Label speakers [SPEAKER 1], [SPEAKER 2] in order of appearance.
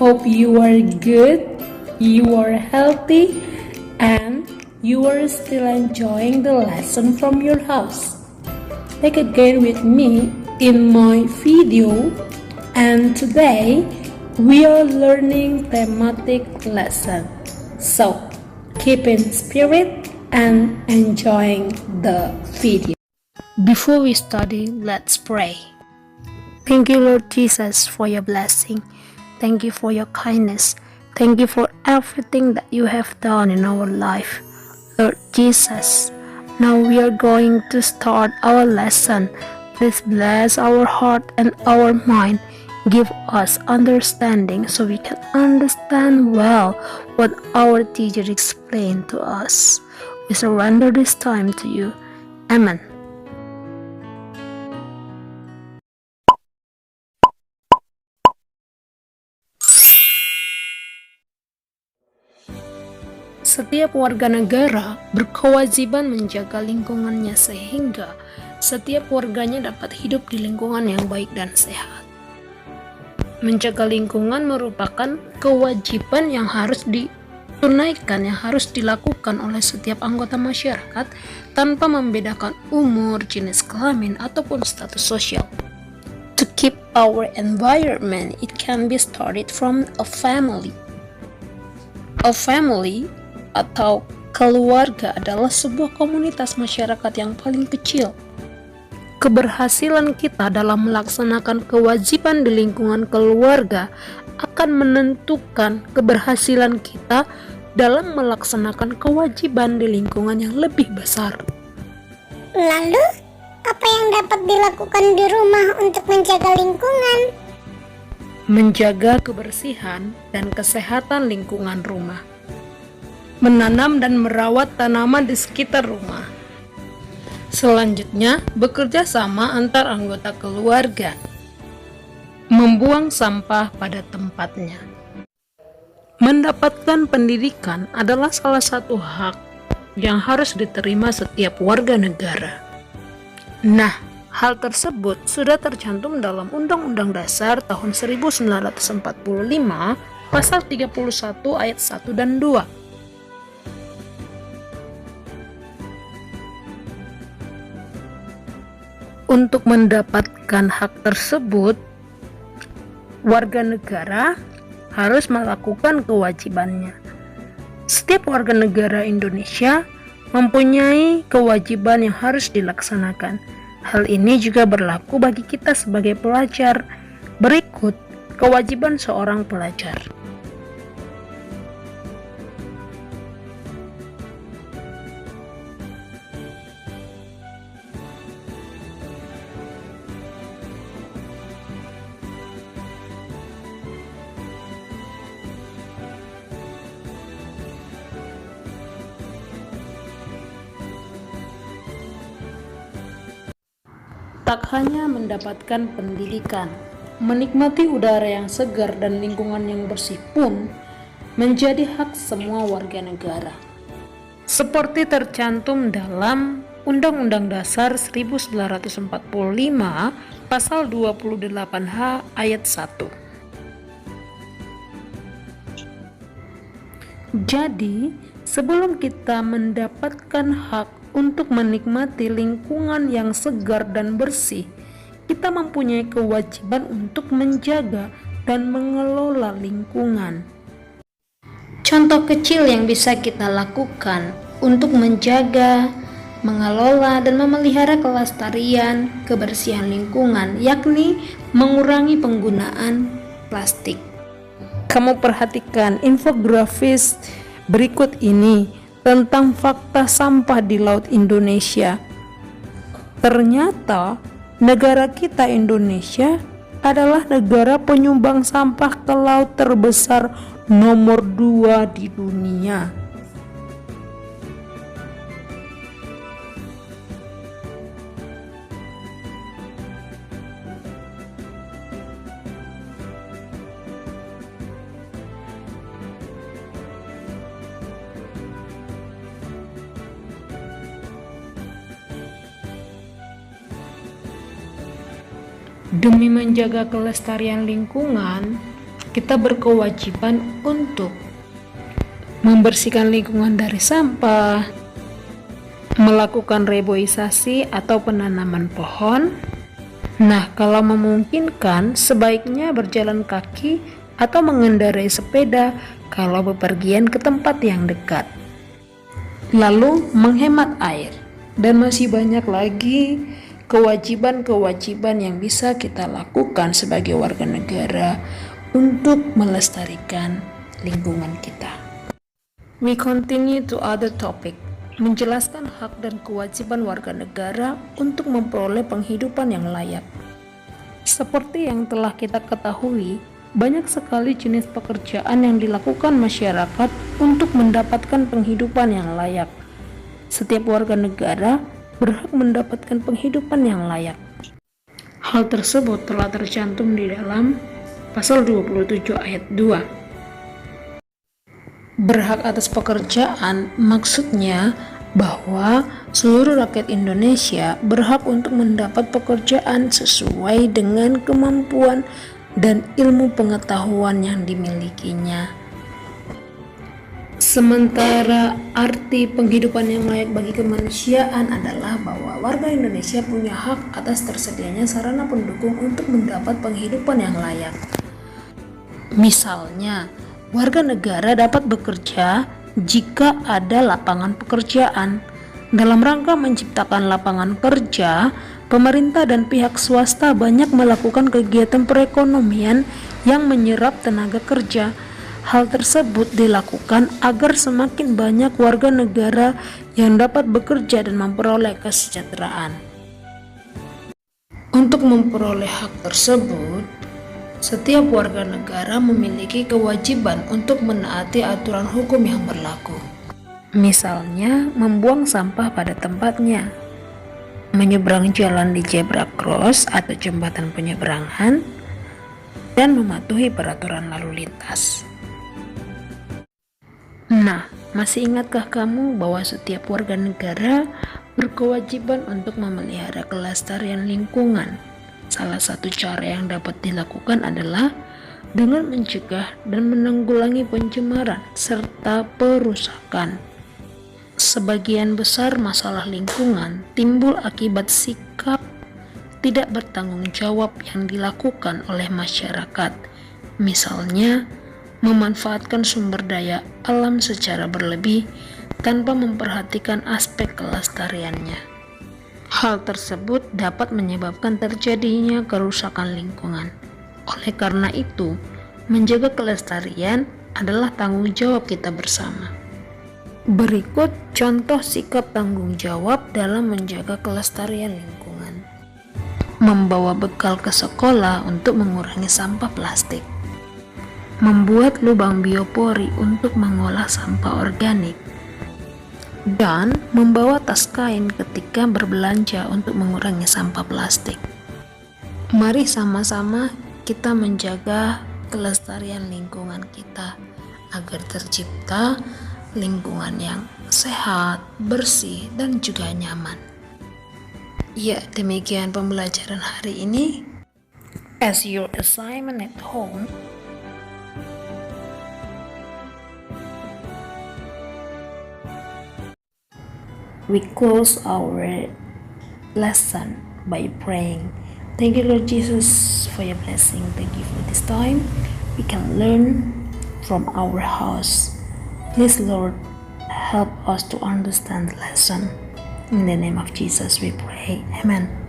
[SPEAKER 1] hope you are good, you are healthy, and you are still enjoying the lesson from your house. Back again with me in my video, and today we are learning thematic lesson. So keep in spirit and enjoying the video. Before we study, let's pray. Thank you, Lord Jesus, for your blessing. Thank you for your kindness. Thank you for everything that you have done in our life. Lord Jesus, now we are going to start our lesson. Please bless our heart and our mind. Give us understanding so we can understand well what our teacher explained to us. We surrender this time to you. Amen. Setiap warga negara berkewajiban menjaga lingkungannya sehingga setiap warganya dapat hidup di lingkungan yang baik dan sehat. Menjaga lingkungan merupakan kewajiban yang harus ditunaikan, yang harus dilakukan oleh setiap anggota masyarakat tanpa membedakan umur, jenis kelamin, ataupun status sosial. To keep our environment, it can be started from a family. A family atau keluarga adalah sebuah komunitas masyarakat yang paling kecil. Keberhasilan kita dalam melaksanakan kewajiban di lingkungan keluarga akan menentukan keberhasilan kita dalam melaksanakan kewajiban di lingkungan yang lebih besar.
[SPEAKER 2] Lalu, apa yang dapat dilakukan di rumah untuk menjaga lingkungan?
[SPEAKER 1] Menjaga kebersihan dan kesehatan lingkungan rumah. Menanam dan merawat tanaman di sekitar rumah. Selanjutnya, bekerja sama antar anggota keluarga. Membuang sampah pada tempatnya. Mendapatkan pendidikan adalah salah satu hak yang harus diterima setiap warga negara. Nah, hal tersebut sudah tercantum dalam Undang-Undang Dasar tahun 1945, pasal 31 ayat 1 dan 2. Untuk mendapatkan hak tersebut, warga negara harus melakukan kewajibannya. Setiap warga negara Indonesia mempunyai kewajiban yang harus dilaksanakan. Hal ini juga berlaku bagi kita sebagai pelajar. Berikut kewajiban seorang pelajar. Tak hanya mendapatkan pendidikan, menikmati udara yang segar dan lingkungan yang bersih pun menjadi hak semua warga negara. Seperti tercantum dalam Undang-Undang Dasar 1945 pasal 28H ayat 1. Jadi, sebelum kita mendapatkan hak untuk menikmati lingkungan yang segar dan bersih, kita mempunyai kewajiban untuk menjaga dan mengelola lingkungan. Contoh kecil yang bisa kita lakukan untuk menjaga, mengelola, dan memelihara kelestarian, kebersihan lingkungan, yakni mengurangi penggunaan plastik. Kamu perhatikan infografis berikut ini tentang fakta sampah di Laut Indonesia. Ternyata negara kita Indonesia adalah negara penyumbang sampah ke laut terbesar nomor 2 di dunia. Demi menjaga kelestarian lingkungan, kita berkewajiban untuk membersihkan lingkungan dari sampah, melakukan reboisasi atau penanaman pohon. Nah, kalau memungkinkan, sebaiknya berjalan kaki atau mengendarai sepeda kalau bepergian ke tempat yang dekat. Lalu, menghemat air. Dan masih banyak lagi kewajiban-kewajiban yang bisa kita lakukan sebagai warga negara untuk melestarikan lingkungan kita. We continue to other topic. Menjelaskan hak dan kewajiban warga negara untuk memperoleh penghidupan yang layak. Seperti yang telah kita ketahui, banyak sekali jenis pekerjaan yang dilakukan masyarakat untuk mendapatkan penghidupan yang layak. Setiap warga negara berhak mendapatkan penghidupan yang layak. Hal tersebut telah tercantum di dalam pasal 27 ayat 2. Berhak atas pekerjaan maksudnya bahwa seluruh rakyat Indonesia berhak untuk mendapat pekerjaan sesuai dengan kemampuan dan ilmu pengetahuan yang dimilikinya. Sementara arti penghidupan yang layak bagi kemanusiaan adalah bahwa warga Indonesia punya hak atas tersedianya sarana pendukung untuk mendapat penghidupan yang layak. Misalnya, warga negara dapat bekerja jika ada lapangan pekerjaan. Dalam rangka menciptakan lapangan kerja, pemerintah dan pihak swasta banyak melakukan kegiatan perekonomian yang menyerap tenaga kerja. Hal tersebut dilakukan agar semakin banyak warga negara yang dapat bekerja dan memperoleh kesejahteraan. Untuk memperoleh hak tersebut, setiap warga negara memiliki kewajiban untuk menaati aturan hukum yang berlaku. Misalnya, membuang sampah pada tempatnya, menyeberang jalan di zebra cross atau jembatan penyeberangan, dan mematuhi peraturan lalu lintas. Nah, masih ingatkah kamu bahwa setiap warga negara berkewajiban untuk memelihara kelestarian lingkungan? Salah satu cara yang dapat dilakukan adalah dengan mencegah dan menanggulangi pencemaran serta perusakan. Sebagian besar masalah lingkungan timbul akibat sikap tidak bertanggung jawab yang dilakukan oleh masyarakat. Misalnya, memanfaatkan sumber daya alam secara berlebih tanpa memperhatikan aspek kelestariannya. Hal tersebut dapat menyebabkan terjadinya kerusakan lingkungan. Oleh karena itu, menjaga kelestarian adalah tanggung jawab kita bersama. Berikut contoh sikap tanggung jawab dalam menjaga kelestarian lingkungan. Membawa bekal ke sekolah untuk mengurangi sampah plastik. Membuat lubang biopori untuk mengolah sampah organik, dan membawa tas kain ketika berbelanja untuk mengurangi sampah plastik. Mari sama-sama kita menjaga kelestarian lingkungan kita agar tercipta lingkungan yang sehat, bersih, dan juga nyaman. Ya, demikian pembelajaran hari ini. As your assignment at home, we close our lesson by praying. Thank you, Lord Jesus, for your blessing. Thank you for this time we can learn from our house. Please, Lord, help us to understand the lesson. In the name of Jesus we pray. Amen.